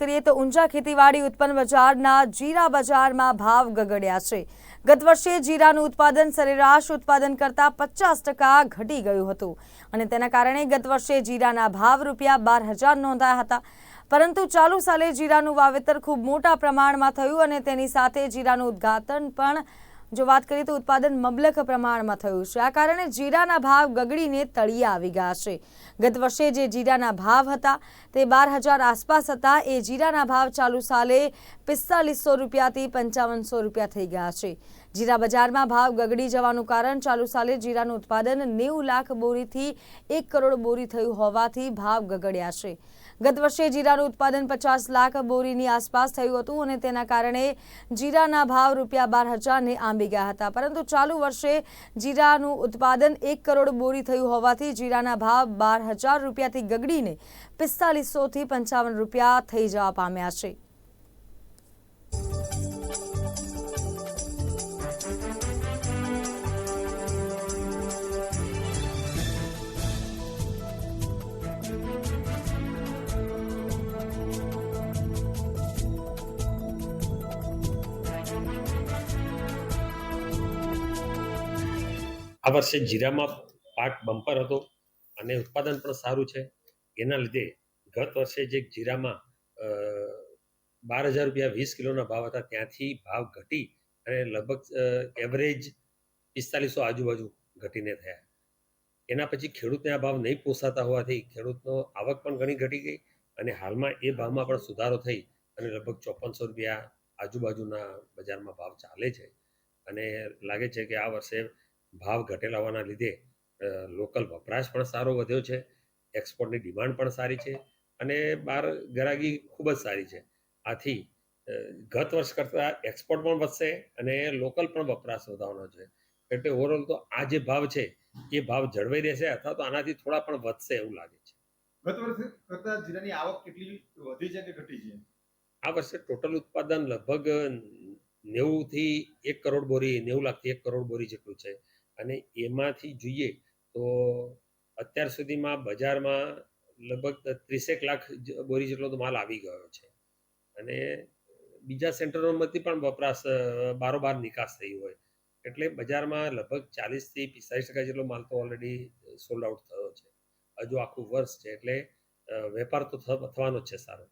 કરીએ તો ઊંઝા ખેતીવાડી ઉત્પન્ન બજારના જીરા બજારમાં ભાવ ગગડ્યા છે। ગત વર્ષે જીરાનું ઉત્પાદન સરેરાશ ઉત્પાદન કરતાં 50% ઘટી ગયું હતું અને તેના કારણે ગત વર્ષે જીરાના ભાવ ₹12,000 નોંધાયા હતા। પરંતુ ચાલુ સાલે જીરાનું વાવેતર ખૂબ મોટા પ્રમાણમાં થયું અને તેની સાથે જીરાનું ઉદ્ઘાટન પણ જો વાત કરીએ તો ઉત્પાદન મબલખ પ્રમાણમાં થયું છે। આ કારણે જીરાના ભાવ ગગડીને તળિયે આવી ગયા છે। ગત વર્ષે જે જીરાના ભાવ હતા તે 12,000 આસપાસ હતા, એ જીરાના ભાવ ચાલુ સાલે ₹4500 થી ₹5500 થઈ ગયા છે। જીરા બજારમાં ભાવ ગગડી જવાનું કારણ ચાલુ સાલે જીરાનું ઉત્પાદન 90 લાખ બોરીથી 1 કરોડ બોરી થયું હોવાથી ભાવ ગગડ્યા છે। ગત વર્ષે જીરાનું ઉત્પાદન 50 લાખ બોરીની આસપાસ થયું હતું અને તેના કારણે જીરાના ભાવ ₹12,000 ને આંબી ગયા હતા। પરંતુ ચાલુ વર્ષે જીરાનું ઉત્પાદન 1 કરોડ બોરી થયું હોવાથી જીરાના ભાવ ₹12,000 થી ગગડીને ₹4500 થી ₹55 થઈ જવા પામ્યા છે। આ વર્ષે જીરામાં પાક બમ્પર હતો અને ઉત્પાદન પણ સારું છે। એના લીધે ગત વર્ષે જે જીરામાં ₹12,000 20 કિલોના ભાવ હતા ત્યાંથી ભાવ ઘટી અને લગભગ એવરેજ 4500 આજુબાજુ ઘટીને થયા। એના પછી ખેડૂતને આ ભાવ નહીં પોસાતા હોવાથી ખેડૂતનો આવક પણ ઘણી ઘટી ગઈ અને હાલમાં એ ભાવમાં પણ સુધારો થઈ અને લગભગ ₹5400 આજુબાજુના બજારમાં ભાવ ચાલે છે અને લાગે છે કે આ વર્ષે ભાવ ઘટેલા હોવાના લીધે લોકલ વપરાશ પણ સારો વધ્યો છે, એક્સપોર્ટની ડિમાન્ડ પણ સારી છે અને બહાર ગરાગી ખૂબ જ સારી છે। આથી ગત વર્ષ કરતાં એક્સપોર્ટ પણ વધશે અને લોકલ પણ વપરાશ વધવાનો છે। એટલે ઓવરઓલ તો આ જે ભાવ છે એ ભાવ જળવાઈ રહેશે અથવા તો આનાથી થોડા પણ વધશે એવું લાગે છે। ગત વર્ષે કરતાં જીરાની આવક કેટલી વધી છે કે ઘટી છે? આ વર્ષે ટોટલ ઉત્પાદન લગભગ 90 થી 1 કરોડ બોરી 90 લાખથી 1 કરોડ બોરી જેટલું છે અને એમાંથી જોઈએ તો અત્યાર સુધીમાં બજારમાં લગભગ 30 લાખ બોરી જેટલો તો માલ આવી ગયો છે અને બીજા સેન્ટરોમાંથી પણ વપરાશ બારોબાર નિકાસ થઈ હોય એટલે બજારમાં લગભગ 40 થી 45% જેટલો માલ તો ઓલરેડી સોલ્ડ આઉટ થયો છે। હજુ આખું વર્ષ છે એટલે વેપાર તો થવાનો જ છે સારો।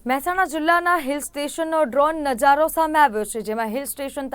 મહેસાણા જિલ્લાના હિલ સ્ટેશનનો ડ્રોન નજારો સામે આવ્યો છે, જેમાં હિલ સ્ટેશન